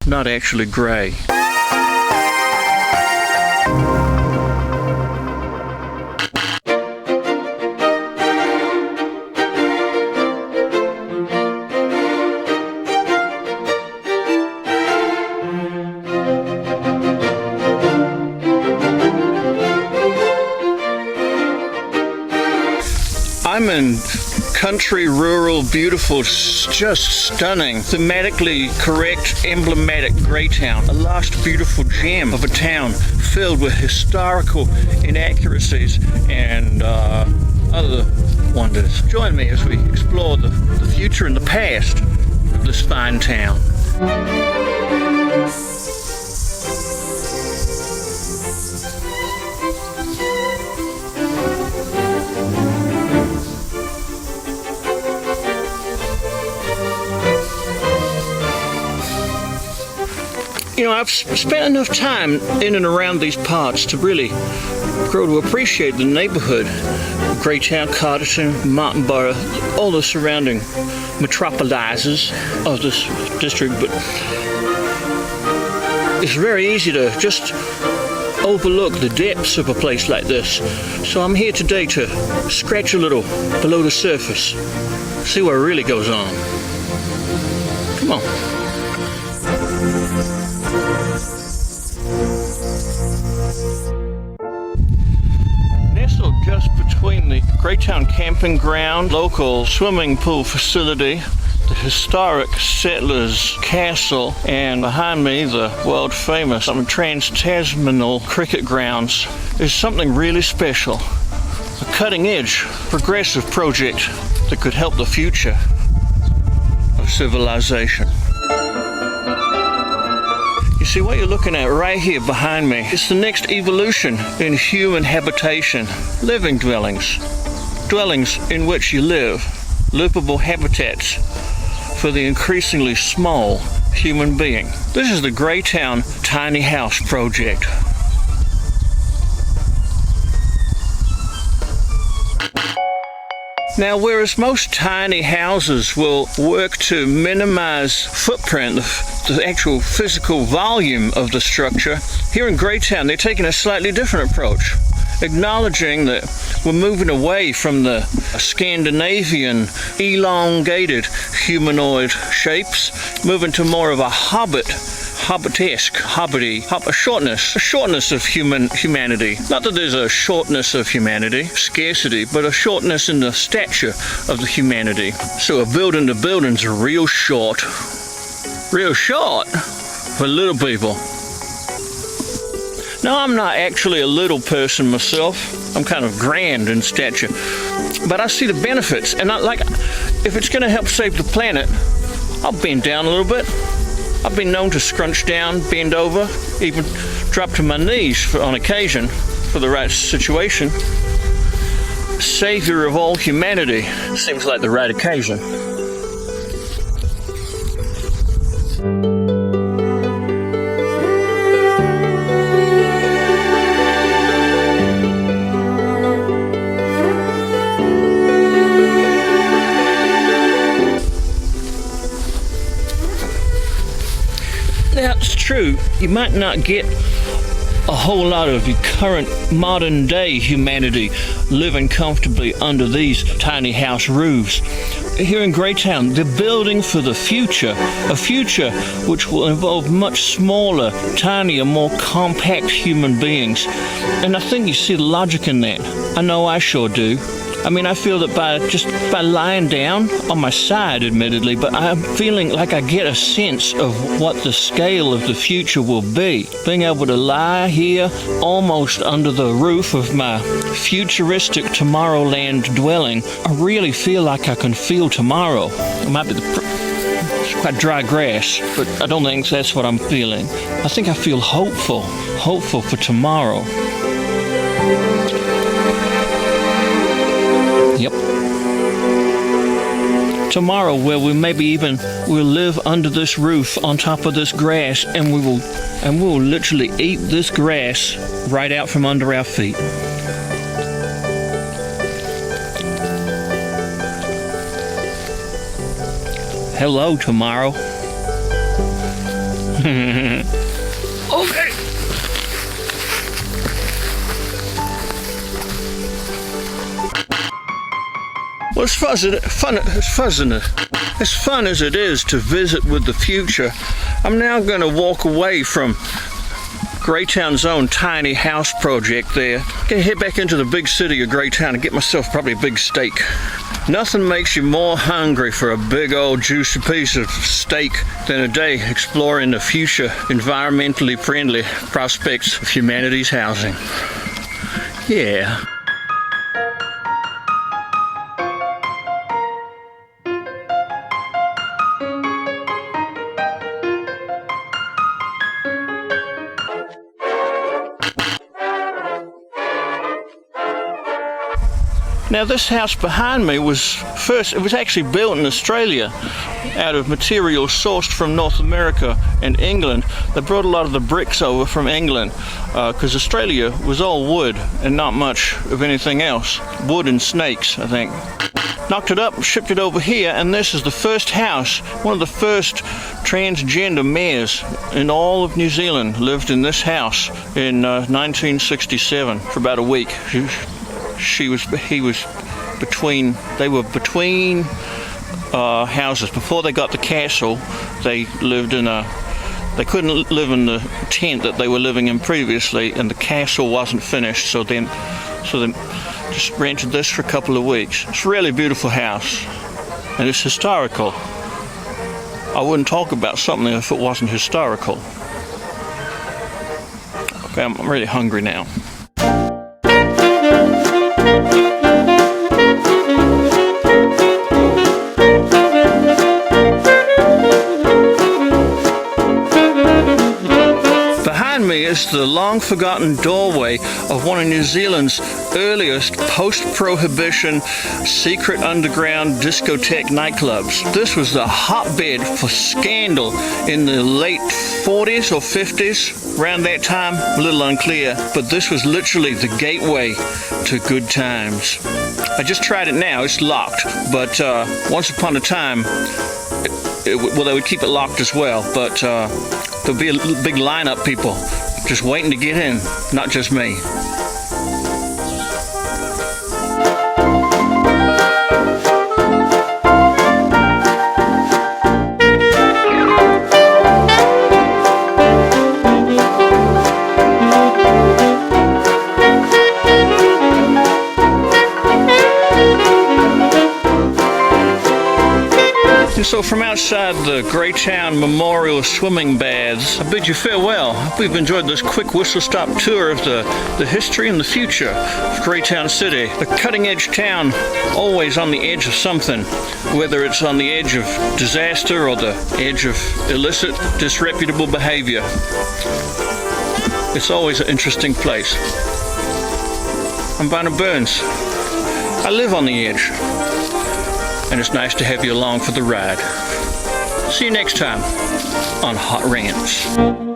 not actually grey. I'm in country, rural, beautiful, just stunning, thematically correct, emblematic Greytown, a last beautiful gem of a town filled with historical inaccuracies and other wonders. Join me as we explore the future and the past of this fine town. You know, I've spent enough time in and around these parts to really grow to appreciate the neighborhood. Greytown, Carterton, Martinborough, all the surrounding metropolises of this district, but it's very easy to just overlook the depths of a place like this. So I'm here today to scratch a little below the surface, see what really goes on. Come on. Nestled just between the Greytown camping ground, local swimming pool facility, the historic Settlers Castle, and behind me the world famous Trans-Tasmanal cricket grounds is something really special. A cutting edge, progressive project that could help the future of civilization. You see, what you're looking at right here behind me is the next evolution in human habitation. Living dwellings. Dwellings in which you live. Livable habitats for the increasingly small human being. This is the Greytown Tiny House Project. Now, whereas most tiny houses will work to minimize footprint, the actual physical volume of the structure, here in Greytown they're taking a slightly different approach, acknowledging that we're moving away from the Scandinavian elongated humanoid shapes, moving to more of a hobbitesque, a shortness of humanity. Not that there's a shortness of humanity, scarcity, but a shortness in the stature of the humanity. So a building to building's real short for little people. Now, I'm not actually a little person myself. I'm kind of grand in stature, but I see the benefits, and if it's going to help save the planet, I'll bend down a little bit. I've been known to scrunch down, bend over, even drop to my knees on occasion for the right situation. Savior of all humanity seems like the right occasion. Now, it's true, you might not get a whole lot of your current modern day humanity living comfortably under these tiny house roofs. Here in Greytown, they're building for the future, a future which will involve much smaller, tinier, more compact human beings. And I think you see the logic in that. I know I sure do. I mean, I feel that by lying down on my side, admittedly, but I'm feeling like I get a sense of what the scale of the future will be. Being able to lie here almost under the roof of my futuristic Tomorrowland dwelling, I really feel like I can feel tomorrow. It might be it's quite dry grass, but I don't think that's what I'm feeling. I think I feel hopeful for tomorrow. Yep. Tomorrow, where we'll live under this roof on top of this grass, and we'll literally eat this grass right out from under our feet. Hello, tomorrow. Okay. Well, as fun as it is to visit with the future, I'm now going to walk away from Greytown's own tiny house project there. I'm going to head back into the big city of Greytown and get myself probably a big steak. Nothing makes you more hungry for a big old juicy piece of steak than a day exploring the future environmentally friendly prospects of humanity's housing. Yeah. Now this house behind me was actually built in Australia out of materials sourced from North America and England. They brought a lot of the bricks over from England because Australia was all wood and not much of anything else. Wood and snakes, I think. Knocked it up, shipped it over here, and this is the first house, one of the first transgender mayors in all of New Zealand lived in this house in 1967 for about a week. They were between houses. Before they got the castle, they couldn't live in the tent that they were living in previously, and the castle wasn't finished, so they just rented this for a couple of weeks. It's a really beautiful house, and it's historical. I wouldn't talk about something if it wasn't historical. Okay, I'm really hungry now. Behind me is the long-forgotten doorway of one of New Zealand's earliest post-prohibition secret underground discotheque nightclubs. This was the hotbed for scandal in the late 40s or 50s, around that time, a little unclear, but this was literally the gateway to good times. I just tried it now, it's locked, but once upon a time, they would keep it locked as well, but there'll be a big lineup people just waiting to get in, not just me. So from outside the Greytown Memorial Swimming Baths, I bid you farewell. I hope you've enjoyed this quick whistle-stop tour of the history and the future of Greytown City. A cutting-edge town, always on the edge of something, whether it's on the edge of disaster or the edge of illicit, disreputable behavior. It's always an interesting place. I'm Barnard Burns. I live on the edge. And it's nice to have you along for the ride. See you next time on Hot Rants.